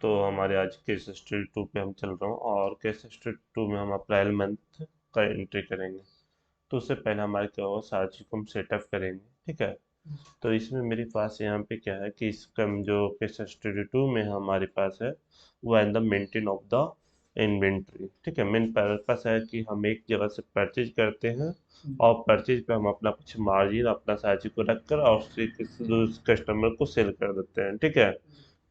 तो हमारे आज केस स्टडी 2 पे हम चल रहा हूँ और केस स्टडी 2 में हम अप्रैल मंथ का एंट्री करेंगे। तो उससे पहले हमारे क्या होगा, सारी चीज़ को हम सेटअप करेंगे। ठीक है। तो इसमें मेरे पास यहाँ पे क्या है कि इसका जो केस स्टडी 2 में हमारे पास है वो है the maintain of the inventory. ठीक है। मेन पर्पस है कि हम एक जगह से परचेज करते हैं और परचेज पे हम अपना कुछ मार्जिन अपना सारी चीज़ को रख कर और उससे कस्टमर को सेल कर देते हैं। ठीक है।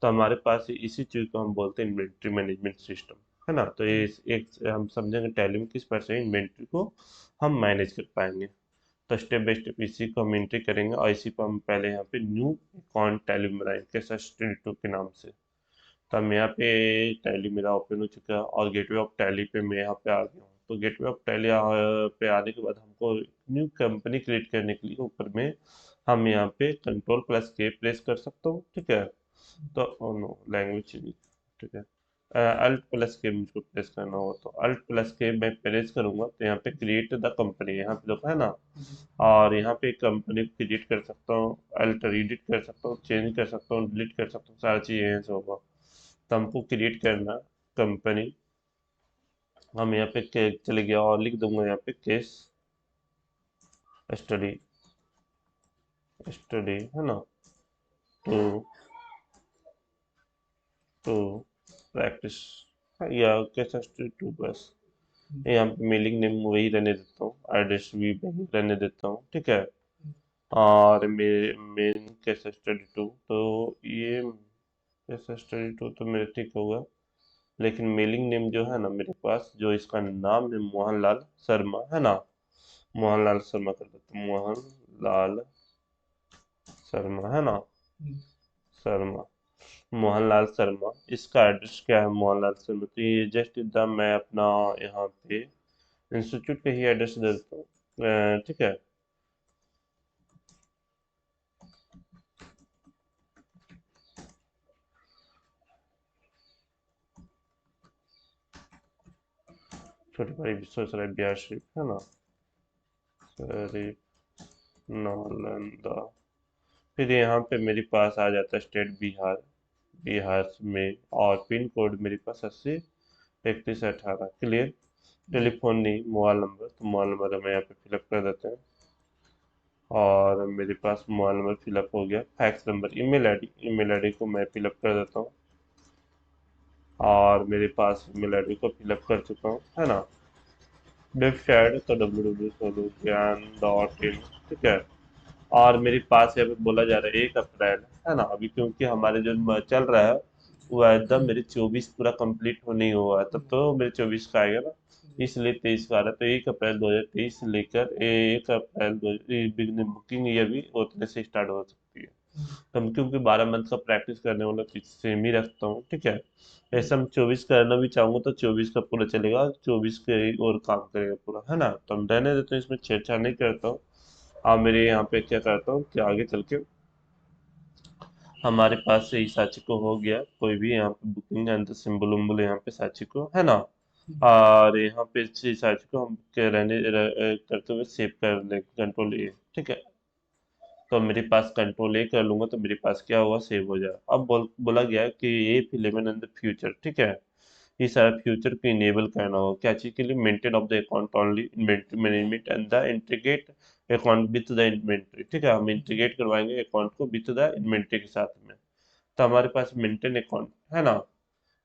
तो हमारे पास इसी चीज़ को हम बोलते हैं इन्वेंट्री मैनेजमेंट सिस्टम, है ना। तो ये एक हम समझेंगे टैली में किस पर से इन्वेंट्री को हम मैनेज कर पाएंगे। तो स्टेप बाय स्टेप इसी को हम एंट्री करेंगे और इसी को हम पहले यहाँ पे न्यू अकाउंट टैली बनाएंगे कैसा स्टडी 2 के नाम से। तो हम यहाँ पे टैली मेरा ओपन हो चुका है और गेटवे ऑफ टैली पे मैं यहाँ पे आ गया हूँ। तो गेटवे ऑफ टैली पे आने के बाद हमको न्यू कंपनी क्रिएट करने के लिए ऊपर में हम यहाँ पे कंट्रोल प्लस के प्रेस कर सकता हूँ। ठीक है। तो नो लैंग्वेज, ठीक है। अल्ट प्लस के मुझको प्रेस करना होगा, तो अल्ट प्लस के मैं प्रेस करूंगा तो यहाँ पे क्रिएट द कंपनी यहाँ पे देखो है ना। और यहाँ पे कंपनी क्रिएट कर सकता हूँ, अल्ट एडिट कर सकता हूँ, चेंज कर सकता हूँ, डिलीट कर सकता हूँ, सारी चीज़ यहाँ से होगा। तो हमको क्रिएट करना कंपनी, हम यहाँ पे चले गया और लिख दूंगा यहाँ पे केस स्टडी स्टडी, है ना। तो तो प्रैक्टिस या केस स्टडी 2 बस। यहाँ पे मेलिंग नेम वही रहने देता हूँ, एड्रेस भी वही रहने देता हूँ। ठीक है। और मेरे मेन केस स्टडी 2, तो ये केस स्टडी 2 तो मेरे ठीक होगा। लेकिन मेलिंग नेम जो है ना मेरे पास, जो इसका नाम है मोहनलाल शर्मा, है ना। मोहनलाल शर्मा कर देता हूँ, मोहनलाल शर्मा, है ना। शर्मा, मोहनलाल शर्मा। इसका एड्रेस क्या है मोहनलाल शर्मा, तो ये जस्ट इधर मैं अपना यहाँ पे इंस्टीट्यूट पे ही एड्रेस दे देता हूँ। ठीक है। छोटे भाई विश्वेश्वराय बिहार शरीफ, है ना। शरीफ, नालंदा। फिर यहाँ पे मेरे पास आ जाता है स्टेट बिहार, बिहार में। और पिन कोड मेरे पास 80 31 18। क्लियर। टेलीफोन नहीं, मोबाइल नंबर, तो मोबाइल नंबर हम यहाँ पे फिलअप कर देते हैं। और मेरे पास मोबाइल नंबर फिलअप हो गया। फैक्स नंबर, ईमेल आईडी को मैं फिलअप कर देता हूँ। और मेरे पास ईमेल आईडी को फिलअप कर चुका हूँ, है ना। वेबसाइट तो www.ज्ञान.in। ठीक है। और मेरे पास यहाँ पे बोला जा रहा है 1 अप्रैल, है ना। अभी क्योंकि हमारे जो चल रहा है वो एकदम मेरे 24 पूरा कंप्लीट हो नहीं हुआ है, तब तो मेरे 24 का आएगा ना। इसलिए 23 का आ रहा है। तो 1 अप्रैल 2023 से लेकर 1 अप्रैल बुकिंग ये भी उतने से स्टार्ट हो सकती है। तो हम क्योंकि 12 मंथ का प्रैक्टिस करने वाला तो सेम ही रखता हूँ। ठीक है। ऐसे हम 24 करना भी चाहूँगा तो 24 का पूरा चलेगा, 24 के और काम करेगा पूरा, है ना। तो हम रहने देते हैं, इसमें छेड़छाड़ नहीं करता हूँ। आप मेरे यहाँ पे क्या करता हूँ कि आगे चल के हमारे पास से ही साची को हो गया कोई भी यहाँ पे बुकिंग एंड सिंबल उम्बल यहाँ पे साची को, है ना। और यहाँ पे इसी साची को हम करते हुए सेव कर लेंगे, कंट्रोल ए। ठीक है। तो मेरे पास कंट्रोल ए कर लूंगा तो मेरे पास क्या हुआ, सेव हो जाए। अब बोला गया है कि ये फिल्म इन द फ्यूचर। ठीक है। ये सारा फ्यूचर को इनेबल करना होगा, क्या चीज़ के लिए, maintain of the account only inventory management and the integrate account with the inventory. ठीक है। हम इंटीग्रेट करवाएंगे अकाउंट को विथ द इन्वेंट्री के साथ में। तो हमारे पास मेंटेन अकाउंट है ना।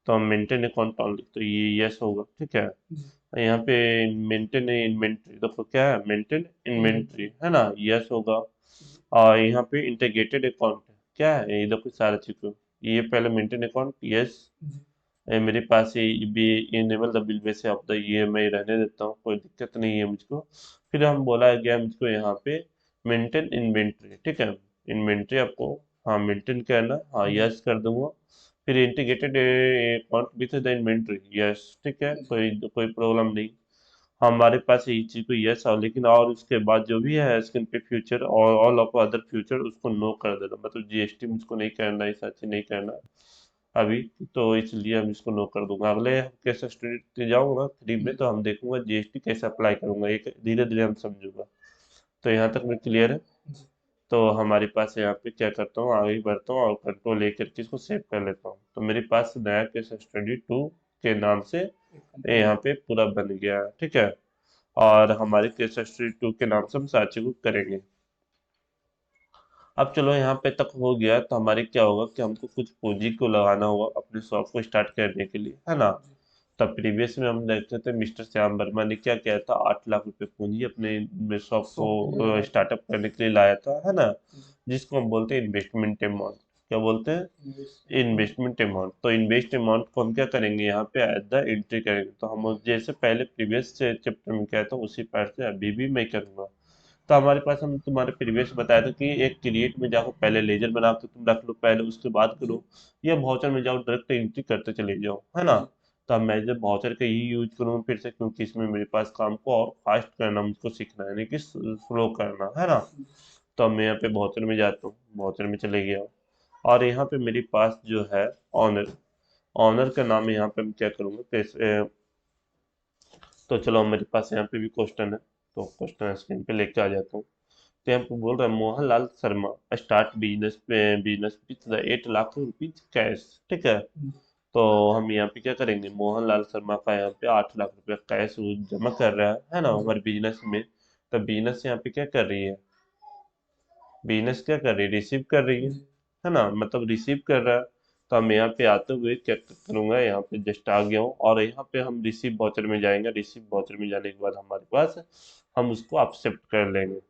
तो हम मेंटेन अकाउंट ओनली, तो ये यस होगा। ठीक है। यहाँ पे मेंटेन इन्वेंट्री, देखो क्या है, मेंटेन इन्वेंट्री, है ना, यस होगा। और यहाँ पे इंटीग्रेटेड अकाउंट क्या है, ये देखो सारा चीज को, ये पहले मेंटेन अकाउंट यस। मेरे पास ये भी enable the bill base of the EMI रहने देता हूँ, कोई दिक्कत नहीं है मुझको। फिर हम बोला गया मुझको यहाँ पे मेंटेन इन्वेंट्री। ठीक है। इन्वेंट्री आपको हाँ मेंटेन करना, हाँ यस कर दूंगा। फिर integrated account with the inventory, yes. ठीक है, कोई कोई प्रॉब्लम नहीं। हमारे पास ये चीज को यस, और लेकिन और उसके बाद जो भी है स्क्रीन पे फ्यूचर और ऑल ऑफ अदर फ्यूचर उसको नो कर देना, मतलब जीएसटी मुझको नहीं करना, ऐसा चीज नहीं करना अभी। तो इसलिए हम इसको नो कर दूंगा। अगले केस स्टडी जाऊंगा 3 में तो हम देखूंगा जीएसटी कैसे अप्लाई करूंगा, एक धीरे धीरे हम समझूंगा। तो यहाँ तक मैं क्लियर है। तो हमारे पास यहाँ पे क्या करता हूँ, आगे बढ़ता हूँ और कंट्रोल लेकर के इसको सेव कर लेता हूँ। तो मेरे पास नया केस स्टडी 2 के नाम से यहाँ पे पूरा बन गया है, ठीक है। और हमारे केस स्टडी 2 के नाम से हम साची को करेंगे। अब चलो यहाँ पे तक हो गया, तो हमारे क्या होगा कि हमको कुछ पूंजी को लगाना होगा अपने शॉप को स्टार्ट करने के लिए, है ना। तब प्रीवियस में हम देखते थे मिस्टर श्याम वर्मा ने क्या किया था, 8 लाख रुपए पूंजी अपने शॉप को स्टार्टअप करने के लिए लाया था, है ना। जिसको हम बोलते हैं इन्वेस्टमेंट अमाउंट। क्या बोलते हैं, इन्वेस्टमेंट अमाउंट। तो इन्वेस्ट अमाउंट को हम क्या करेंगे, यहाँ पे एट द एंट्री करेंगे। तो हम जैसे पहले प्रीवियस चैप्टर में किया था उसी पार्ट से अभी भी मैं करूंगा। तो हमारे पास, हम तुम्हारे प्रीवियस बताया था कि एक क्रिएट में जाओ, पहले लेजर बना के तुम रख लो पहले, उसके बाद करो। या वाउचर में जाओ, डायरेक्ट एंट्री करते चले जाओ, है ना। तो अब मैं जब वाउचर का ही यूज करूँ फिर से, क्योंकि इसमें मेरे पास काम को और फास्ट करना मुझको सीखना है, यानी कि स्लो करना है ना। तो अब मैं यहाँ पे वाउचर में जाता हूँ, वाउचर में चले गया। और यहाँ पे मेरे पास जो है ऑनर, ऑनर का नाम यहाँ पे मैं क्या करूँगा, कैसे। तो चलो मेरे पास यहाँ पे भी क्वेश्चन है, तो क्वेश्चन स्क्रीन पे लेके आ जाता हूँ। तो यहाँ पे बोल रहा है Mohanlal Sharma start business business with the 8 lakh rupees cash, ठीक है। तो हम यहाँ पे क्या करेंगे, मोहनलाल शर्मा का यहाँ पे 8 लाख रुपया कैश वो जमा कर रहा है ना, हमारे बिजनेस में। तो बिजनेस यहाँ पे क्या कर रही है, बिजनेस क्या कर रही है, रिसीव कर रही है ना, मतलब रिसीव कर रहा है। तो हम यहाँ पे आते हुए क्या करूँगा, यहाँ पे जस्ट आ गया हूँ और यहाँ पे हम रिसीव वाउचर में जाएंगे। रिसीव वाउचर में जाने के बाद हमारे पास, हम उसको एक्सेप्ट कर लेंगे।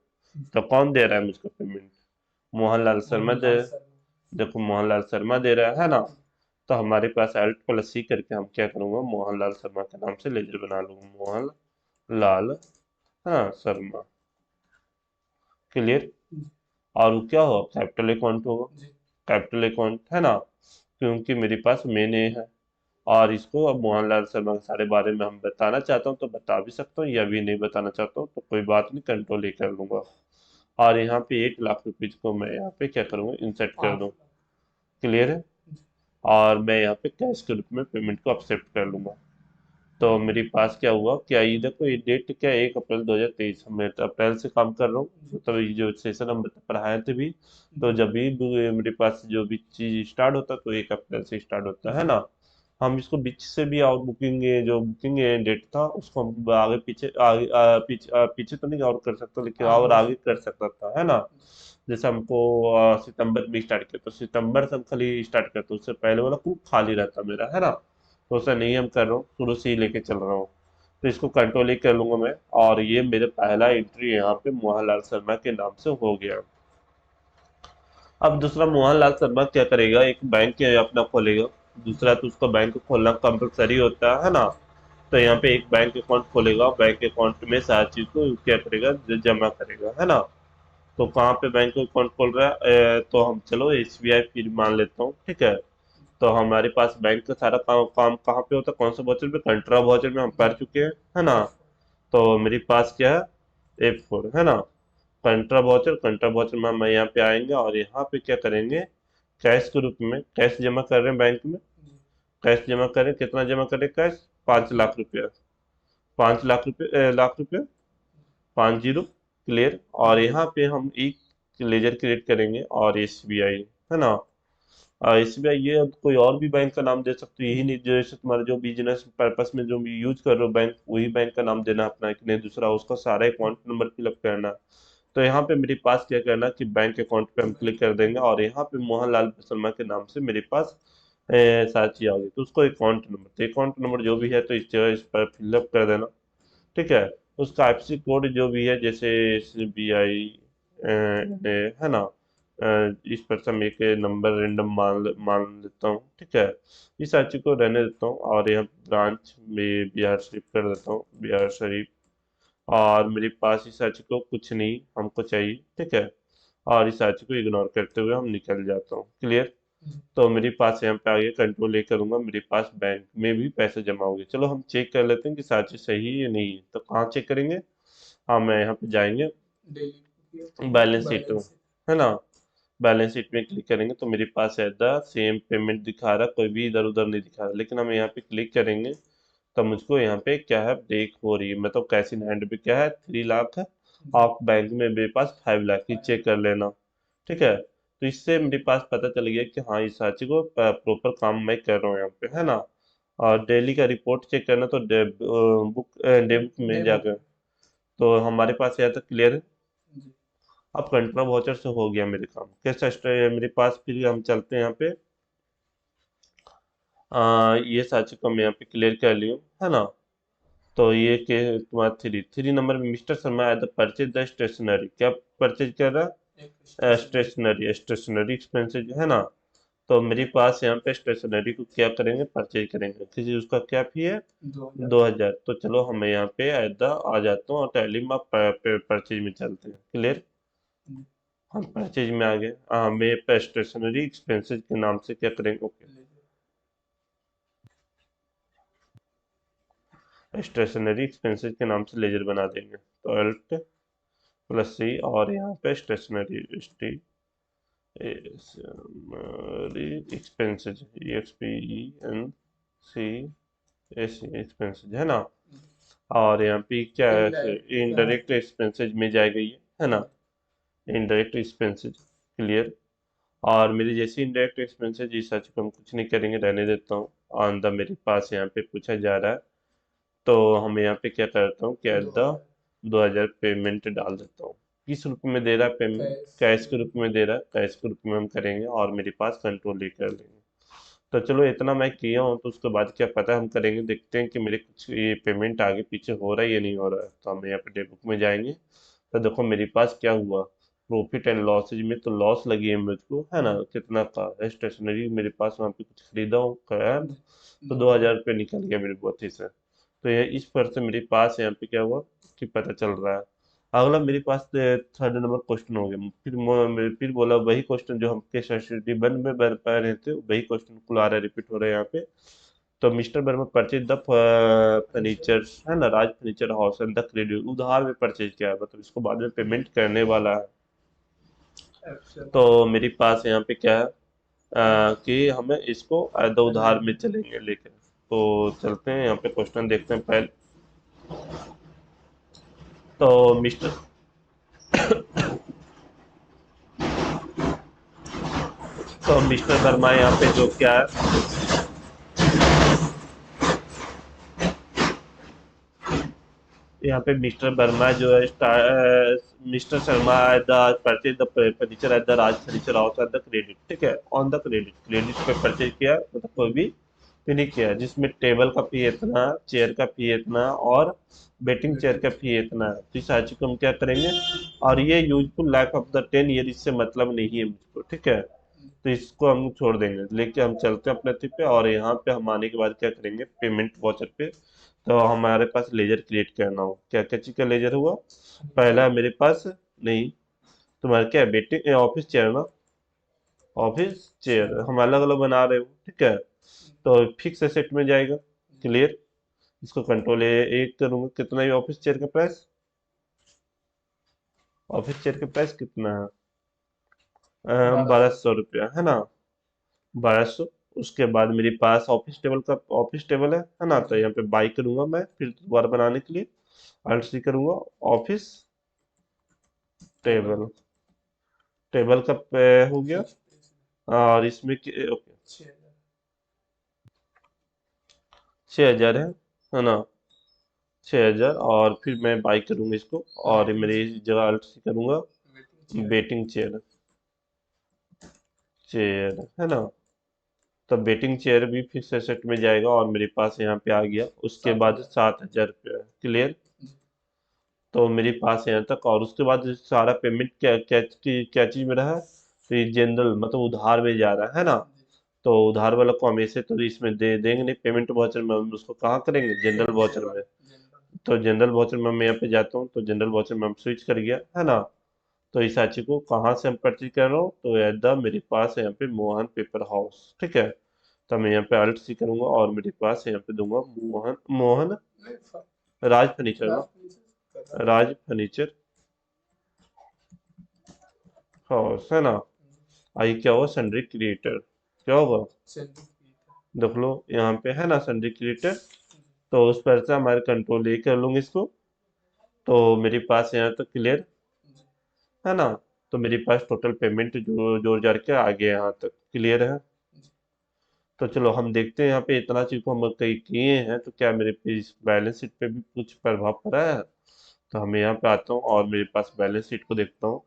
तो कौन दे रहा है मुझको पेमेंट, मोहनलाल शर्मा दे। देखो मोहनलाल शर्मा दे रहा है ना। तो हमारे पास अल्ट प्लस सी करके हम क्या करूँगा, मोहनलाल शर्मा के नाम से लेजर बना लूंगा, मोहनलाल, हाँ शर्मा। क्लियर। और वो क्या होगा, कैपिटल अकाउंट होगा, कैपिटल अकाउंट, है ना। क्योंकि मेरे पास मेन ए है। और इसको अब मोहनलाल शर्मा के सारे बारे में हम बताना चाहता हूँ तो बता भी सकता हूँ, या भी नहीं बताना चाहता हूँ तो कोई बात नहीं, कंट्रोल ही कर लूंगा। और यहाँ पे 8 लाख रुपीज को मैं यहाँ पे क्या करूँगा, इंसर्ट कर दूँ। क्लियर है। और मैं यहाँ पे कैश के रूप में पेमेंट को एक्सेप्ट कर लूंगा। तो मेरे पास क्या हुआ, क्या ये देखो, ये डेट क्या है, 1 अप्रैल 2023, मैं तो अप्रैल से काम कर रहा हूँ। तो ये जो सेशन हम पढ़ाए थे भी, तो जब भी मेरे पास जो भी चीज स्टार्ट होता है तो 1 अप्रैल से स्टार्ट होता है ना। हम इसको बीच से भी और बुकिंग, जो बुकिंग डेट था उसको हम आगे पीछे, आगे पीछे तो नहीं और कर सकता, लेकिन और आगे कर सकता था, है ना। जैसे हमको सितंबर में स्टार्ट किया तो सितंबर से हम खाली स्टार्ट करते, उससे पहले वाला खूब खाली रहता मेरा, है ना। तो ऐसा नहीं हम कर रहा हूँ, शुरू से ही लेके चल रहा हूँ। तो इसको कंट्रोल ही कर लूंगा मैं। और ये मेरा पहला एंट्री यहाँ पे मोहनलाल शर्मा के नाम से हो गया। अब दूसरा, मोहनलाल शर्मा क्या करेगा, एक बैंक अपना खोलेगा। दूसरा तो उसका बैंक खोलना कंपलसरी होता है ना। तो यहाँ पे एक बैंक अकाउंट खोलेगा, बैंक अकाउंट में सारी चीज को क्या करेगा, जमा करेगा, है ना। तो कहाँ पे बैंक अकाउंट खोल रहा है, तो हम चलो एसबीआई फिर मान लेता हूँ, ठीक है। तो हमारे पास बैंक का सारा काम कहाँ पे होता है, कौन सा वाउचर में, कंट्रा वाउचर में हम पढ़ चुके हैं, है ना। तो मेरे पास क्या है, F4, है ना। कंट्रा वाउचर में हम यहाँ पे आएंगे और यहाँ पे क्या करेंगे, कैश के रूप में कैश जमा कर रहे हैं बैंक में। कैश जमा करें, कितना जमा करें कैश, 5 लाख रुपया। 5 लाख रुपये, लाख रुपये, 50। क्लियर। और यहाँ पे हम एक लेजर क्रिएट करेंगे और एसबीआई, है ना। एसबीआई, ये अब कोई और भी बैंक का नाम दे सकते हो, यही नहीं जैसे तुम्हारा जो बिजनेस पर्पस में जो भी यूज कर रहे हो बैंक, वही बैंक का नाम देना अपना, कि नहीं दूसरा उसका सारा अकाउंट नंबर फिलअप करना। तो यहाँ पे मेरे पास क्या करना कि बैंक अकाउंट पे हम क्लिक कर देंगे और यहाँ पे मोहनलाल शर्मा के नाम से मेरे पास सारी चीज आ गई। तो उसको अकाउंट नंबर जो भी है तो इस पर फिलअप कर देना, ठीक है। उसका आईएफएससी कोड जो भी है, जैसे एसबीआई है ना। इस पर से मैं एक नंबर रेंडम मान लेता हूँ, ठीक है। इस आची को रहने देता हूँ और यहाँ ब्रांच में बिहार शरीफ कर देता हूँ, बिहार शरीफ। और मेरे पास इस आची को कुछ नहीं हमको चाहिए, ठीक है। और इस आची को इग्नोर करते हुए हम निकल जाता हूँ। क्लियर। तो मेरे पास यहाँ पे आगे कंट्रोल ए करूंगा, मेरे पास बैंक में भी पैसे जमा हो गए। चलो हम चेक कर लेते हैं कि साची सही है या नहीं है। तो कहाँ चेक करेंगे, हाँ मैं यहाँ पे जाएंगे बैलेंस शीट में, है ना। बैलेंस शीट में क्लिक करेंगे तो मेरे पास है द सेम पेमेंट दिखा रहा, कोई भी इधर उधर नहीं दिखा रहा। लेकिन हम यहाँ पे क्लिक करेंगे तो मुझको यहाँ पे क्या है, ब्रेक हो रही है, मतलब कैश इन हैंड पे क्या है, 3 लाख है। आप बैंक में मेरे पास 5 लाख की, चेक कर लेना। ठीक है। तो इससे मेरे पास पता चल गया कि हाँ इस साची को प्रॉपर काम मैं कर रहा हूँ यहाँ पे, है ना। और डेली का रिपोर्ट चेक करना तो डे बुक में जाकर, तो हमारे पास यहाँ तक क्लियर है। अब कंट्रोल वाउचर से हो गया मेरे काम कैसा मेरे पास। फिर हम चलते हैं यहाँ पे, ये साची को मैं यहाँ पे क्लियर कर लिया, है ना। तो ये के तुम्हारा थ्री नंबर में mister Sharma at the purchase the stationery, क्या परचेज कर रहा है? स्टेशनरी, स्टेशनरी एक्सपेंसेस, है ना। तो मेरे पास यहाँ पे स्टेशनरी को क्या करेंगे, परचेज करेंगे, किसी उसका क्या फी है? 2000। तो चलो हमें यहाँ पे आ जाता हूँ और टैली में परचेज में चलते हैं, क्लियर। हम परचेज में आ गए, हमें स्टेशनरी एक्सपेंसेस के नाम से क्या करेंगे, ओके, स्टेशनरी एक्सपेंसेस के नाम से लेजर बना देंगे। तो अल्ट प्लस सी, और यहाँ पे स्टेशनरी एक्सपेंसेस, एक्सपेंसेस, है ना। और यहाँ पे क्या है, इनडायरेक्ट एक्सपेंसेस में जाएगा ये, है ना। Indirect expenses, clear. और मेरी जैसी इनडायरेक्ट एक्सपेंसेस इस सच को हम कुछ नहीं करेंगे, रहने देता हूँ। ऑन द मेरे पास यहाँ पे पूछा जा रहा है, तो हम यहाँ पे क्या करता हूँ, क्या द 2000 पेमेंट डाल देता हूँ। किस रूप में दे रहा है पेमेंट? कैश के रूप में दे रहा है, कैश के रूप में हम करेंगे और मेरे पास कंट्रोल ही कर लेंगे। तो चलो इतना मैं किया हूँ, तो उसके बाद क्या पता हम करेंगे, देखते हैं कि मेरे कुछ ये पेमेंट आगे पीछे हो रहा है या नहीं हो रहा है। तो हम यहाँ पे डे बुक में जाएंगे, तो देखो मेरे पास क्या हुआ, प्रॉफिट एंड लॉसेज में तो लॉस लगी है मुझको, है ना। कितना का स्टेशनरी मेरे पास वहाँ पे कुछ खरीदा हूँ तो 2000 रुपये निकल गया मेरे बुद्धि से। तो ये इस पर से मेरे पास यहाँ पे क्या हुआ कि पता चल रहा है। अगला मेरे पास थर्ड नंबर क्वेश्चन हो गया, फिर बोला वही क्वेश्चन जो हम के सोसाइटी वन में बर पा रहे थे, वही क्वेश्चन कुल रिपीट हो रहा है यहाँ पे। तो mister Verma purchase the furniture, है ना, Raj furniture house and the credit, उधार में परचेज किया है, मतलब इसको बाद में पेमेंट करने वाला है। तो मेरे पास यहाँ पे क्या है, कि हमें इसको उधार में चलेंगे लेके। तो चलते हैं यहाँ पे क्वेश्चन देखते हैं पहले। तो मिस्टर मिस्टर वर्मा यहाँ पे जो क्या है, यहाँ पे मिस्टर वर्मा जो है mister Sharma at the purchase the furniture at the Raj furniture house at the credit, ठीक है, ऑन द क्रेडिट, क्रेडिट पे परचेज किया, मतलब कोई भी पे नहीं किया, जिसमें टेबल का फी इतना, चेयर का फी इतना, और बेटिंग चेयर का फी इतना है। तो इस आर्टिकल को हम क्या करेंगे, और ये useful life of the 10 year, इससे मतलब नहीं है मुझको, ठीक है। तो इसको हम छोड़ देंगे, लेके हम चलते हैं अपने ट्रिप पे, और यहाँ पे हम आने के बाद क्या करेंगे, पेमेंट वाउचर पे। तो हमारे पास लेजर क्रिएट करना हो, क्या क्या चीज का लेजर हुआ, पहला मेरे पास, नहीं, तुम्हारा क्या बेटिंग ऑफिस चेयर ना, ऑफिस चेयर हम अलग अलग बना रहे हो, ठीक है। तो फिक्स एसेट में जाएगा, क्लियर। इसको कंट्रोल एक करूंगा, कितना ही ऑफिस चेयर का प्राइस, ऑफिस चेयर का प्राइस कितना है, 1200 रुपया, है ना, 1200। उसके बाद मेरे पास ऑफिस टेबल है ना। तो यहाँ पे बाई करूंगा मैं, फिर दोबारा बनाने के लिए अल्ट सी करूंगा, ऑफिस टेबल, टेबल का हो गया। और इसमें ओके 6000 है ना, 6000। और फिर मैं बाई करूंगा इसको, और मेरी इस जगह अल्ट सी करूंगा, बेटिंग चेयर, चेयर, है ना। तो बेटिंग चेयर भी फिक्स एसेट में जाएगा, और मेरे पास यहाँ पे आ गया। उसके बाद 7000 रुपया, क्लियर। तो मेरे पास यहाँ तक, और उसके बाद सारा पेमेंट क्या क्या क्या चीज में रहा, तो ये जनरल मतलब उधार में जा रहा है ना। तो उधार वाला को हम ऐसे तो इसमें दे देंगे नहीं, पेमेंट वाउचर में हम उसको कहाँ करेंगे, जनरल वाउचर में। तो जनरल वाउचर में मैं यहाँ पे जाता हूँ, तो जनरल वाउचर में हम स्विच कर गया, है ना। तो इस आची को कहाँ से हम परचेज कर रहा हूँ, तो एट द मेरे पास है यहाँ पे मोहन पेपर हाउस, ठीक है। तो मैं यहाँ पे अल्ट सी करूंगा, और मेरे पास यहाँ पे दूंगा मोहन, मोहन राज फर्नीचर ना, राज फर्नीचर हाउस, है ना। आई क्या होगा, सन्ड्री क्रिएटर, क्या होगा, देख लो यहाँ पे है ना सन्ड्री क्रिएटर। तो उस पर से हमारे कंट्रोल ए कर लूंगी इसको। तो मेरे पास यहाँ तक क्लियर, है ना। तो मेरे पास टोटल पेमेंट जो जोड़ जाड़ के आ गया यहाँ तक। क्लियर है? तो चलो हम देखते हैं यहाँ पे इतना चीज को हम कई किए हैं तो क्या मेरे पे इस बैलेंस शीट पे भी कुछ प्रभाव पड़ा है। तो हमें यहाँ पे आता हूँ और मेरे पास बैलेंस शीट को देखता हूँ।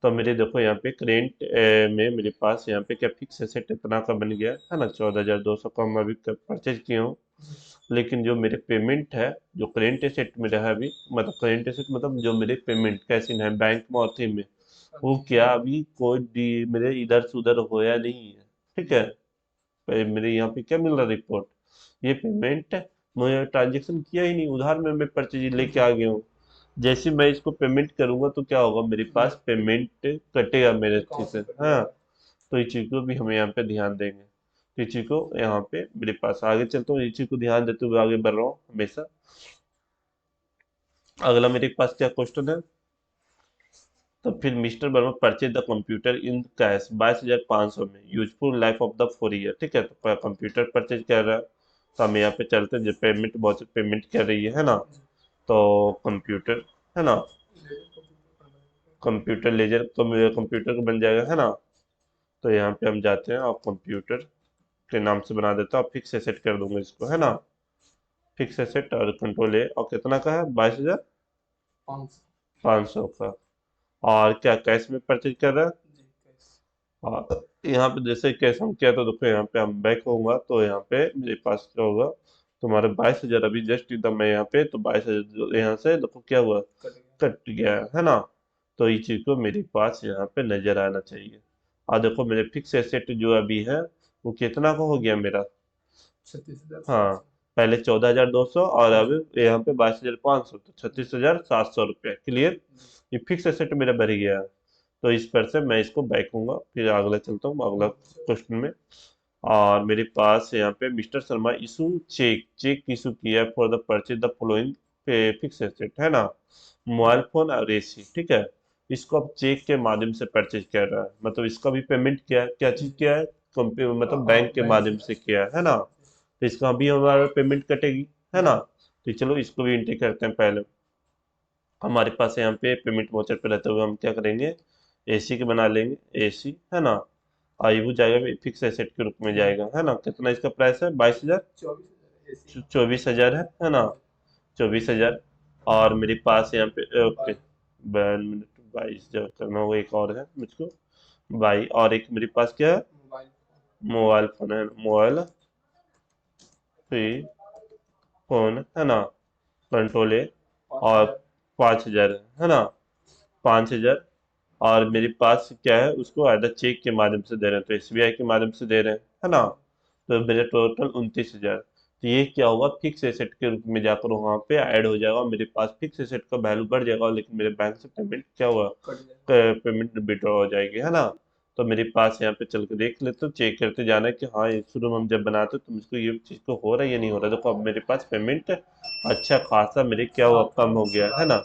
तो मेरे देखो यहाँ पे करेंट में मेरे पास यहाँ पे क्या फिक्स एसेट इतना का बन गया है ना, 14,200 का हम अभी परचेज किए हूँ। लेकिन जो मेरे पेमेंट है, जो करेंट एसेट मेरा है अभी, मतलब करेंट एसेट मतलब जो मेरे पेमेंट कैसे है बैंक में और थी में, वो क्या अभी कोई मेरे इधर से उधर होया नहीं है। ठीक है? मेरे यहाँ पे क्या मिल रहा है रिपोर्ट, ये पेमेंट है, मुझे ट्रांजेक्शन किया ही नहीं, उधार में मैं परचेज लेके आ गया हूँ। जैसे मैं इसको पेमेंट करूंगा तो क्या होगा, मेरे पास पेमेंट कटेगा मेरे अच्छे से। हाँ, तो इस चीज को भी हमें यहाँ पे ध्यान देंगे। तो इस चीज को यहाँ पे मेरे पास आगे चलता हूँ, इस चीज को ध्यान देते हुए आगे बढ़ रहा हूँ हमेशा। अगला मेरे पास क्या क्वेश्चन है, तो फिर mister Verma purchase the computer in cash 22,500 में, useful life of the 4 year. ठीक है, तो कंप्यूटर परचेज कर रहा है, तो हम यहाँ पे चलते हैं, जो पेमेंट बहुत पेमेंट कर रही है ना। तो कंप्यूटर है ना, कंप्यूटर लेजर कंप्यूटर को बन जाएगा है ना। तो यहाँ पे हम जाते हैं और कंप्यूटर के नाम से बना देता हूँ, फिक्स एसेट कर दूंगा इसको है ना। फिक्स एसेट और कंट्रोल ए, और कितना का है, 22,500 का। और क्या कैश में परचेज कर रहा है। और यहाँ पे जैसे कैश हम किया तो देखो यहाँ पे हम बैक होऊंगा तो यहाँ पे मेरे पास क्या होगा, तुम्हारे 22,000 अभी जस्ट एकदम मैं यहाँ पे, तो 22,000 यहाँ से देखो क्या हुआ, कट गया है ना। तो ये चीज को मेरे पास यहाँ पे नजर आना चाहिए। और देखो मेरे फिक्स एसेट जो अभी है वो कितना का हो गया मेरा, 36,000। हाँ, पहले 14,200 और अब यहाँ पे 22,500, तो 36,700 रुपया। क्लियर? ये फिक्स एसेट मेरा बढ़ गया है। तो इस पर से मैं इसको बैक हूँगा, फिर अगला चलता हूँ अगला क्वेश्चन में। और मेरे पास यहाँ पे mister Sharma issue cheque cheque issue किया for the purchase the following fix asset है ना, मोबाइल फोन और एसी। ठीक है, इसको अब चेक के माध्यम से परचेज कर रहा है, मतलब इसका भी पेमेंट किया है, क्या चीज किया है, मतलब बैंक के माध्यम से किया है ना। तो इसका भी हमारा पेमेंट कटेगी है ना। तो चलो इसको भी एंट्री करते हैं पहले। हमारे पास यहाँ पे पेमेंट वाउचर पे रहते हुए हम क्या करेंगे, एसी के बना लेंगे, एसी है ना। और वो जाएगा फिक्स एसेट के रूप में जाएगा है ना। कितना इसका प्राइस है, 22,000, 24,000 है ना, 24,000। और मेरे पास यहाँ पे ओके, 22,000 करना होगा, एक और है मुझको बाई, और एक मेरे पास क्या है, मोबाइल फोन है, मोबाइल फ्री फोन है ना, कंट्रोल है। और 5,000 है ना, 5,000। और मेरे पास क्या है, उसको आधा चेक के माध्यम से दे रहे हैं, तो एसबीआई के माध्यम से दे रहे हैं है ना। तो मेरे टोटल 29,000। तो ये क्या होगा, फिक्स एसेट के रूप में जाकर वहाँ पे ऐड हो जाएगा, मेरे पास फिक्स एसेट का वैल्यू बढ़ जाएगा, लेकिन मेरे बैंक से पेमेंट क्या हुआ, पेमेंट विड्रॉ हो जाएगी है ना। तो मेरे पास यहाँ पे चल के देख लेते हो, चेक करते जाना है कि हाँ ये शुरू में हम जब बनाते तो मुझको ये चीज़ को हो रहा है या नहीं हो रहा। देखो अब मेरे पास पेमेंट अच्छा खासा मेरे क्या हुआ, कम हो गया है ना।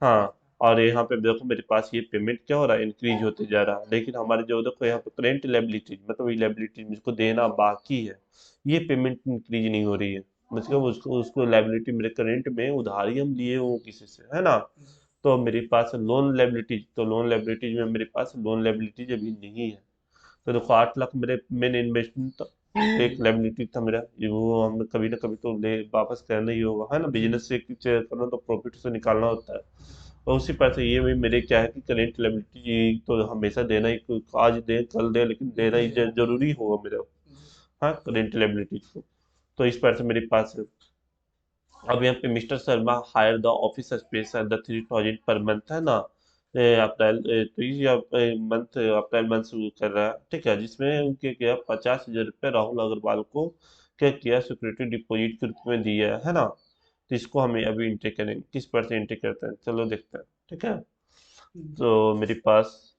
हाँ, और यहाँ पे देखो मेरे पास ये पेमेंट क्या हो रहा है, इंक्रीज होते जा रहा है, लेकिन हमारे जो देखो यहाँ पे करेंट लायबिलिटी मतलब ये लायबिलिटी मुझको देना बाकी है, ये पेमेंट इंक्रीज नहीं हो रही है। मतलब उसको उसको लायबिलिटी मेरे करेंट में उधारी हम लिए हुए किसी से है ना। तो मेरे पास लोन लायबिलिटीज, तो लोन लायबिलिटीज में मेरे पास लोन लायबिलिटीज अभी नहीं है। तो देखो 8 लाख मेरे मेन इन्वेस्टमेंट था, एक लायबिलिटी था मेरा, ये वो हम कभी ना कभी तो ले वापस करना ही होगा है ना, बिजनेस से कुछ करना तो प्रॉफिट से निकालना होता है। और उसी पर से ये भी मेरे क्या है कि करेंट लायबिलिटी तो हमेशा देना ही, आज दे कल दे, लेकिन देना ही जरूरी होगा मेरा। हाँ, करेंट लायबिलिटी को, तो इस पर से मेरे पास है। अब यहाँ पे mister Sharma hire the office space at the 3,000 per month है ना, अप्रैल तो ये मंथ अप्रैल मंथ शुरू कर रहा है। ठीक है, जिसमें उनके क्या 50,000 रुपये राहुल अग्रवाल को क्या किया, सिक्योरिटी डिपॉजिट के रूप में दिया है ना। तो इसको हमें अभी एंट्री करेंगे, किस पर से एंट्री करते हैं, चलो देखते हैं। ठीक है, तो मेरे पास,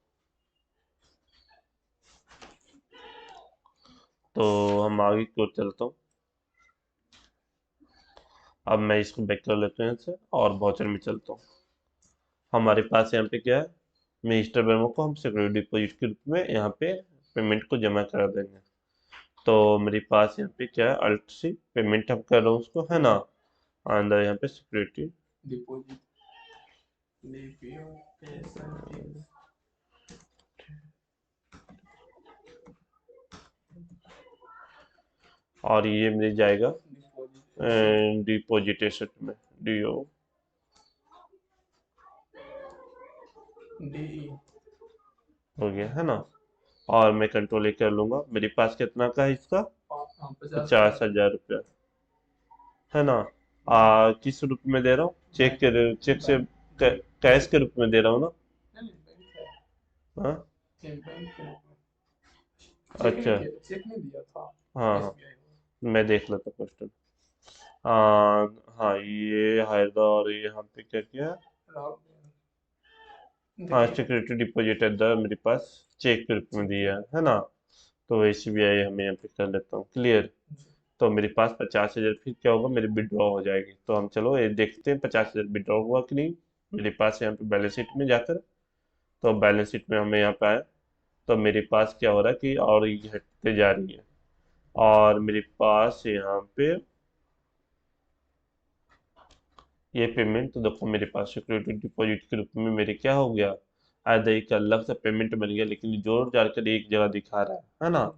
तो हम आगे की ओर चलता हूँ। अब मैं इसको बैक कर लेते हैं इनसे और वाउचर में चलता हूँ। हमारे पास यहाँ पे क्या है, मिस्टर वर्मा को हम सिक्योरिटी डिपॉजिट के रूप में यहाँ पे पेमेंट को जमा करा देंगे। तो मेरे पास यहाँ पे क्या है, अल्ट सी पेमेंट हम कर रहा हूँ उसको है ना, अंदर यहाँ पे सिक्योरिटी डिपॉजिट और ये मिल जाएगा डिपॉजिट डिपॉजिट एसेट में, डीओ। डीई। हो गया है ना। और मैं कंट्रोल ए कर लूंगा, मेरे पास कितना का है इसका, 50,000। 50,000 रुपया, है ना। किस रूप में दे रहा हूँ, चेक बैंक के, चेक से, बैंक जी कैश जी। के रूप में दे रहा हूँ ना। नहीं नहीं, बैंक है। हाँ। बैंक के रूप में। चेक नहीं अच्छा। किया, चेक नहीं दिया था। हाँ हाँ, एसबीआई में। मैं देख लेता क्वेश्चन। हाँ हाँ, ये हायदा, और ये यहाँ पे क्या किया। राहुल हाँ, देखिए। सिक्योरिटी डिपॉजिट है मेरे पास, चेक के रूप में चेक के दिया रूप है ना। तो एसबीआई हमें यहाँ पे कर लेता हूँ क्लियर। में जी। तो मेरे पास 50,000, फिर क्या होगा, मेरी विड्रॉ हो जाएगी। तो हम चलो ये देखते हैं 50,000 विड्रॉ हुआ कि नहीं। मेरे पास यहाँ पे बैलेंस शीट में जाकर, तो बैलेंस शीट में हमें यहाँ पे आया, तो मेरे पास क्या हो रहा है कि और ये घटते जा रही है। और मेरे पास यहाँ पे ये पेमेंट, तो देखो मेरे पास सिक्योरिटी डिपॉजिट के रूप में मेरे क्या हो गया, आधा एक अलग से पेमेंट बन गया, लेकिन जोड़ जाड़ कर एक जगह दिखा रहा है ना।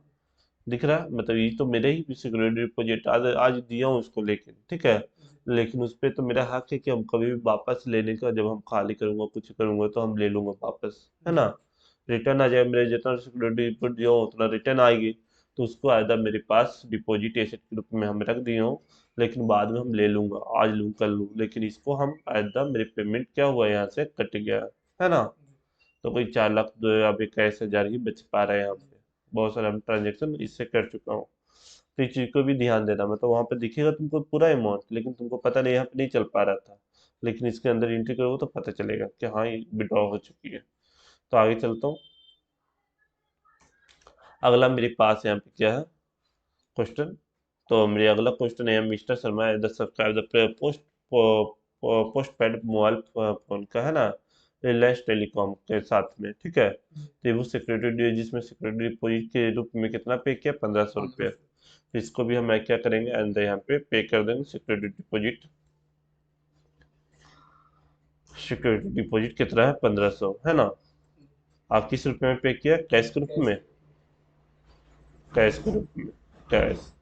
दिख रहा है, मतलब ये तो मेरे ही सिक्योरिटी डिपॉजिट आज आज दिया हूँ उसको, लेकिन ठीक है। जी लेकिन उस पर तो मेरा हक है कि हम कभी भी वापस लेने का, जब हम खाली करूंगा कुछ करूंगा तो हम ले लूंगा वापस, है ना। जी रिटर्न आ जाए, मेरे जितना सिक्योरिटी डिपॉजिट जो उतना रिटर्न आएगी। तो उसको आयदा मेरे पास डिपॉजिट एसेट के रूप में हम रख दिए हूँ, लेकिन बाद में हम ले लूंगा, आज लूँ कल लूँ, लेकिन इसको हम आयदा मेरे पेमेंट क्या हुआ यहाँ से कट गया, है ना। तो कोई 4 लाख दो या 21,000 ही बच पा रहा है यहाँ पे। बहुत सारा हम ट्रांजेक्शन इससे कर चुका हूँ। तो इस चीज़ को भी ध्यान देना, मतलब वहाँ पे दिखेगा तुमको पूरा अमाउंट, लेकिन तुमको पता नहीं, यहाँ पे नहीं चल पा रहा था। लेकिन इसके अंदर एंट्री करोगे तो पता चलेगा कि हाँ ये विड्रॉ हो चुकी है। तो आगे चलता हूँ। अगला मेरे पास यहाँ पे क्या है क्वेश्चन। तो मेरे अगला क्वेश्चन है, mister Sharma the subscribe the post post paid mobile phone का, है ना, रिलायंस टेलीकॉम के साथ में, ठीक है। जी। तो वो सिक्योरिटी, जिसमें सिक्योरिटी डिपॉजिट के रूप में कितना पे किया, 1,500 रुपया। 1500। तो इसको भी हम क्या करेंगे, अंदर यहाँ पे कर देंगे सिक्योरिटी डिपॉजिट। सिक्योरिटी डिपॉजिट कितना है, 1,500, है ना। आप किस रूप में पे किया, कैश के रूप कैश में, के। कैश के रूप में, कैश।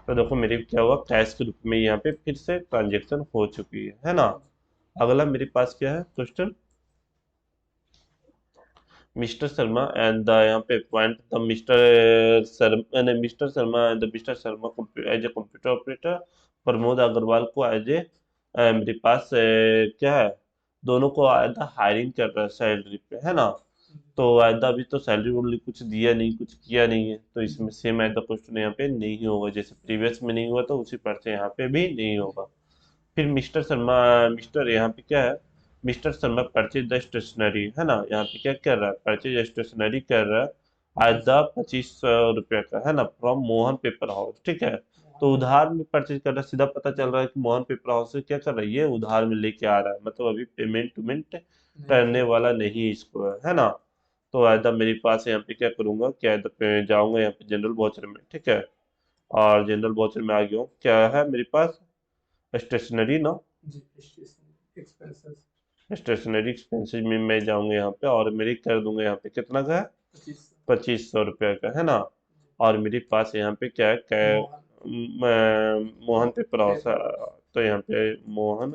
तो देखो मेरी क्या हुआ, कैश के रूप में यहाँ पे फिर से ट्रांजेक्शन हो चुकी है ना। अगला मेरे पास क्या है question, mister Sharma and the, यहाँ पे पॉइंट द मिस्टर शर्मा ने, mister Sharma and the mister Sharma as a computer operator, Pramod Agarwal को एज ए, मेरे पास क्या है, दोनों को आयदा हायरिंग कर रहा है सैलरी पे, है ना। तो आयदा अभी तो सैलरी वैलरी कुछ दिया नहीं, कुछ किया नहीं है, तो इसमें सेम आयदा क्वेश्चन यहाँ पे नहीं होगा, जैसे प्रीवियस में नहीं हुआ तो उसी पर से यहाँ पे भी नहीं होगा। फिर मिस्टर शर्मा, मिस्टर यहाँ पे क्या है, mister Sharma purchase the stationery, है ना। यहाँ पे क्या कर रहा है, परचेज स्टेशनरी कर रहा है आज द 2,500 रुपये का, है ना, फ्रॉम मोहन पेपर हाउस, ठीक है। तो उधार में परचेज कर रहा है, सीधा पता चल रहा है कि मोहन पेपर हाउस से क्या कर रहा है, ये उधार में लेके आ रहा है, मतलब अभी पेमेंट वेमेंट नहीं करने किया। वाला नहीं इसको, है ना। तो आयदा मेरे पास यहाँ पे क्या करूंगा, क्या आयदा पे जाऊंगा यहाँ पे जनरल वाउचर में, ठीक है। और जनरल वाउचर में आ गया हूँ, क्या है मेरे पास, स्टेशनरी ना, जी स्टेशन एक्सपेंसेस। स्टेशनरी एक्सपेंसेस में मैं जाऊंगा यहाँ पे, और मेरी कर दूंगा यहाँ पे कितना का है, 25। 2,500 रुपये का, है ना। और मेरे पास यहाँ पे क्या है, मोहन मोहन पेपर हाउस है। Paper house. तो यहाँ पे Mohan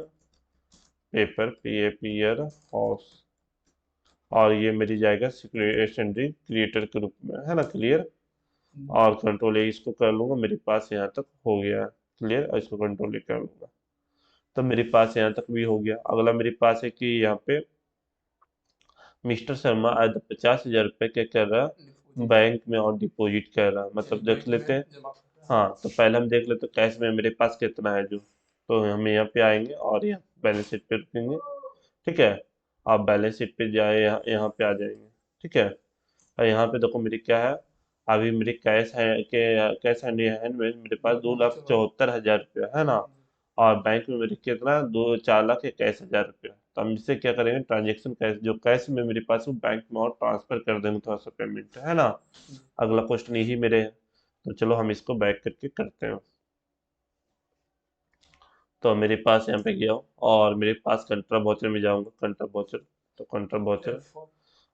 paper, P A peer house. और ये मेरी जाएगा सेकेंडरी क्रिएटर के रूप में, है ना, क्लियर। और कंट्रोल ए इसको कर लूंगा, मेरे पास यहाँ तक हो गया क्लियर, और इसको कंट्रोल ए कर लूंगा। तो मेरे पास यहाँ तक भी हो गया। अगला मेरे पास है कि यहाँ पे मिस्टर शर्मा आज 50,000 रुपये क्या कर रहा है, डिपॉजिट बैंक में और डिपॉजिट कर रहा है, मतलब देख बैंक लेते में हैं। जमा कर रहा हाँ, तो पहले हम देख लेते हैं कैश में मेरे पास कितना है जो। तो हम यहाँ पे आएंगे और यहाँ बैलेंस शीट पे रुकेंगे, ठीक है। आप बैलेंस शीट पे जाए, यहाँ पे आ जाएंगे, ठीक है। और यहाँ पे देखो मेरी क्या है, अभी मेरी कैश है के कैश हैंड में मेरे पास है। 2,74,000 रुपया, है ना। और बैंक में मेरे कितना, 4,21,000 रुपया। तो हम इससे क्या करेंगे, ट्रांजेक्शन कैश, जो कैश में मेरे पास वो बैंक में और ट्रांसफर कर देंगे थोड़ा सा पेमेंट, है ना। अगला क्वेश्चन यही मेरे है। तो चलो हम इसको बैक करके करते हैं। तो मेरे पास यहाँ पे गया हूँ, और मेरे पास कंट्रा वाउचर में जाऊंगा, कंट्रा वाउचर, तो कंट्रा वाउचर। F4।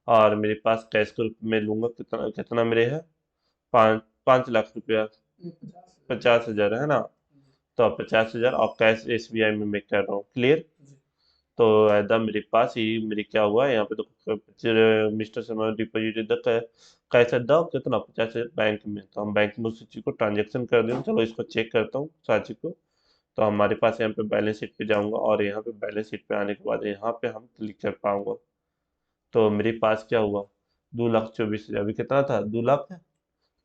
और मेरे पास कैश के रूप में लूंगा, कितना कितना मेरे है, 5 5 लाख रुपया, 50,000। 50,000 है ना, जी तो 50,000 और कैश SBI में मैं कर रहा हूँ, क्लियर। जी तो ऐसा मेरे पास ही मेरे क्या हुआ यहाँ पे, तो mister Sharma deposit the cash at the कितना 50,000 बैंक में, तो हम बैंक में उस चीज को ट्रांजेक्शन कर दें। चलो इसको चेक करता हूँ साची को। तो हमारे पास यहाँ पे बैलेंस शीट पे जाऊंगा और यहाँ पे बैलेंस शीट पे आने के बाद यहाँ पे हम क्लिक कर पाऊंगा। तो मेरे पास क्या हुआ, 2,24,000, अभी कितना था, 2,74,000।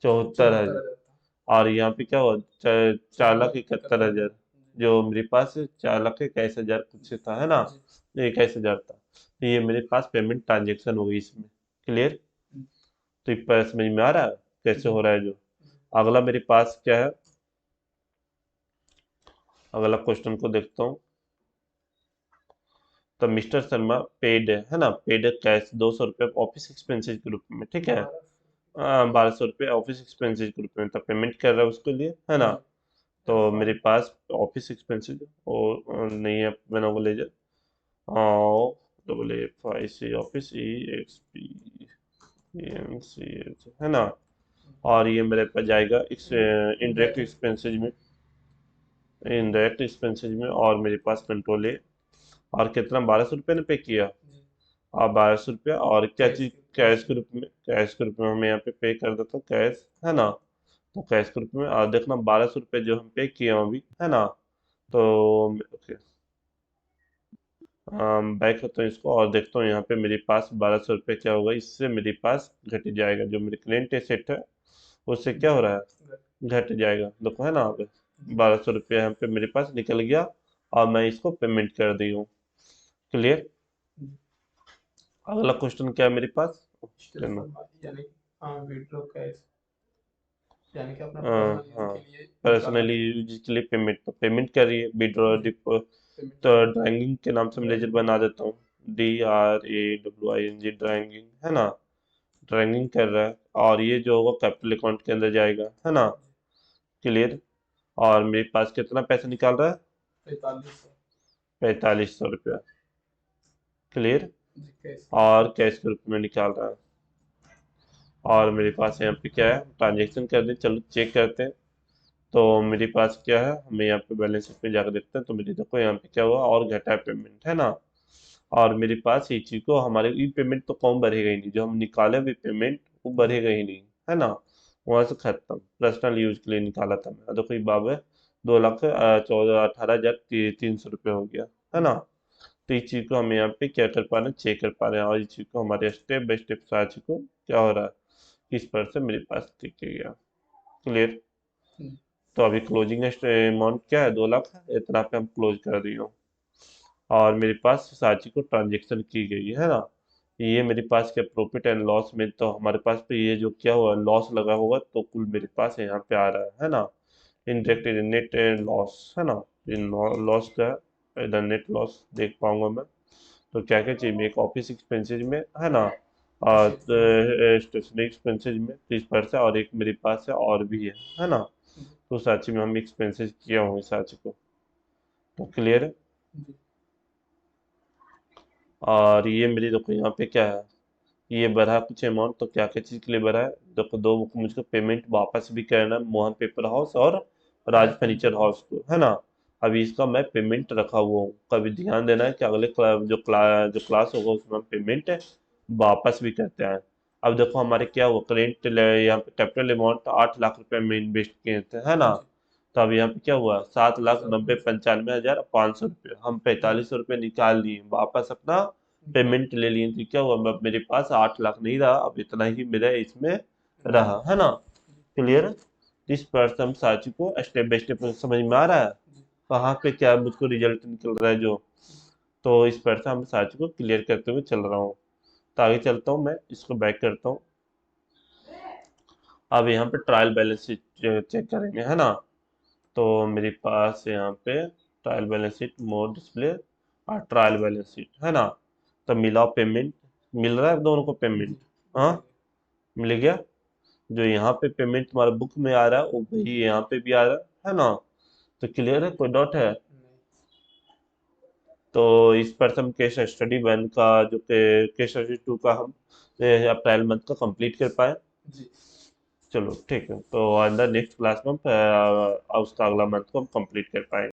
74,000 था। और यहाँ पे क्या हुआ, 4,71,000। 4,71,000। जो मेरे पास 4,21,000 कुछ था, है ना, जी 21,000 था। तो ये मेरे पास पेमेंट ट्रांजेक्शन हो गई इसमें, क्लियर। जी तो ये समझ में आ रहा है कैसे जी हो रहा है जो। जी अगला मेरे पास क्या है, अगला क्वेश्चन को देखता हूँ। तो मिस्टर शर्मा पेड है ना, पेड कैश 200 रुपये ऑफिस एक्सपेंसेस के रूप में, ठीक है। 1200। 1,200 रुपये ऑफिस एक्सपेंसेस के रूप में तो पेमेंट कर रहा है उसके लिए, है ना। जी तो मेरे फाइव। पास ऑफिस एक्सपेंसेस और नहीं है, मैंने वो ले जाए और AAFIC ऑफिस EXP है ना। और ये मेरे पास जाएगा इनडायरेक्ट एक्सपेंसेस में, इनडायरेक्ट एक्सपेंसेस में, और मेरे पास कंट्रोल है। और कितना, 1,200 रुपये ने पे किया। जी और 1,200 रुपया और क्या कैश चीज, के कैश कैश के में। रूप में, कैश के रूप में मैं यहाँ पे पे कर देता हूँ कैश, है ना। तो कैश के रूप में, और देखना 1,200 रुपये जो हम पे किए हैं अभी, है ना। तो ओके, बैक होता हूँ इसको और देखता हूँ यहाँ पे मेरे पास 1,200 रुपये क्या होगा, इससे मेरे पास घट जाएगा जो मेरे क्लियंट एसेट है, उससे क्या जी हो रहा घर। है, घट जाएगा, देखो है ना यहाँ पे जी 1,200 रुपये यहाँ पे मेरे पास निकल गया। और मैं इसको पेमेंट कर दी हूँ, क्लियर। जी अगला क्वेश्चन क्या है मेरे पास, स्टिल टेन। फॉर यानी विड्रॉ कैश यानी कि अपना पर्सनल यूज हाँ, के लिए निकालना पर्सनली है। यूज के लिए पेमेंट, तो पेमेंट करिए, विड्रॉ जी डिपो। पेमेंट तो कर ड्राइंगिंग के नाम से मैं लेजर ड्राइंग। बना देता हूँ, DRAWING, ड्राइंगिंग, है ना। ड्राइंगिंग कर रहा है, और ये जो होगा कैपिटल अकाउंट के अंदर जाएगा, है ना, जी क्लियर। और मेरे पास कितना पैसा निकाल रहा है, 4500। 4,500 रुपया, क्लियर। जी कैश के रूप और में। कैश के रूप में निकाल रहा है। और मेरे पास यहाँ पे क्या है, ट्रांजेक्शन कर दे, चलो चेक करते हैं। तो मेरे पास क्या है, हमें यहाँ पे बैलेंस शीट पे जाकर देखते हैं। तो मेरी देखो यहाँ पे क्या हुआ, और घटा है पेमेंट, है ना। और मेरे पास ये चीज को, हमारे ई पेमेंट तो कम बढ़ेगा ही नहीं, जो हम निकाले भी पेमेंट वो जी बढ़ेगा ही नहीं, है ना। वहां से खत्म, पर्सनल यूज के लिए निकाला था मैं, देखो ये बाब है, 2,18,300 रुपये हो गया, है ना। जी तो इस चीज को हम यहाँ पे क्या कर पा रहे हैं, चेक कर पा रहे हैं, और इस चीज को हमारे स्टेप बाय स्टेप साथ को क्या हो रहा है, किस पर से मेरे पास टिक गया, क्लियर। जी तो अभी क्लोजिंग अमाउंट क्या है, 2 लाख है, इतना पे हम क्लोज कर दिए हो। और मेरे पास साची को ट्रांजेक्शन की गई है ना। ये मेरे पास क्या प्रॉफिट एंड लॉस में, तो हमारे पास पे ये जो क्या हुआ लॉस लगा होगा, तो कुल मेरे पास यहाँ पे आ रहा है ना। इनडायरेक्ट नेट लॉस, है ना। इन लॉस का इधर नेट लॉस देख पाऊंगा मैं। तो क्या क्या चाहिए, एक ऑफिस एक्सपेंसेज में, है ना, और स्टेशनरी एक्सपेंसेस। स्टेशनरी एक्सपेंसेज में 30%, और एक मेरे पास है और भी है ना। जी तो साची में हम एक्सपेंसेस किया हूँ साची को, तो क्लियर है। जी और ये मेरी देखो यहाँ पे क्या है, ये बढ़ा कुछ अमाउंट, तो क्या क्या चीज़ के लिए बढ़ा है, देखो दो मुझको पेमेंट वापस भी करना है, मोहन पेपर हाउस और राज राज फर्नीचर फर्नीचर हाउस हाउस। को, है ना। अभी इसका मैं पेमेंट रखा हुआ हूँ, कभी ध्यान देना है कि अगले जो क्लास होगा उसमें हम पेमेंट वापस भी करते हैं। अब देखो हमारे क्या हुआ, करेंट यहाँ पे कैपिटल अमाउंट 8 लाख रुपए में इन्वेस्ट किए थे, है ना। जी तो अब यहाँ पे क्या हुआ, 7,90,95,500 रुपये, हम जी 4500 रुपये निकाल लिए वापस अपना जी पेमेंट ले लिए, तो क्या हुआ, अब मेरे पास 8 लाख नहीं रहा, अब इतना ही मेरा इसमें रहा। रहा, है ना, जी क्लियर। इस पर से हम साची को स्टेप बाय स्टेप समझ में आ रहा है, जी कहाँ पे क्या मुझको रिजल्ट निकल रहा है जो। तो इस पर से हम साची को क्लियर करते हुए चल रहा हूँ। तो आगे चलता हूँ, मैं इसको बैक करता हूँ। अब यहाँ पे ट्रायल बैलेंस शीट चेक करेंगे, है ना। तो मेरे पास यहाँ पे trial balance sheet mode display और ट्रायल बैलेंस शीट, है ना। तो मिला पेमेंट, मिल रहा है दोनों को पेमेंट, जी हाँ, मिल गया। मिल गया। जो यहाँ पे पेमेंट हमारा बुक में आ रहा है वो वही यहाँ पे भी आ रहा है ना। तो क्लियर है, कोई डॉट है। नहीं। तो इस पर से हम केस स्टडी वन का जो केस स्टडी टू का हम अप्रैल मंथ का कंप्लीट कर पाए। जी चलो ठीक है, तो इन द नेक्स्ट क्लास में हम उसका अगला मंथ को हम कंप्लीट कर पाएंगे।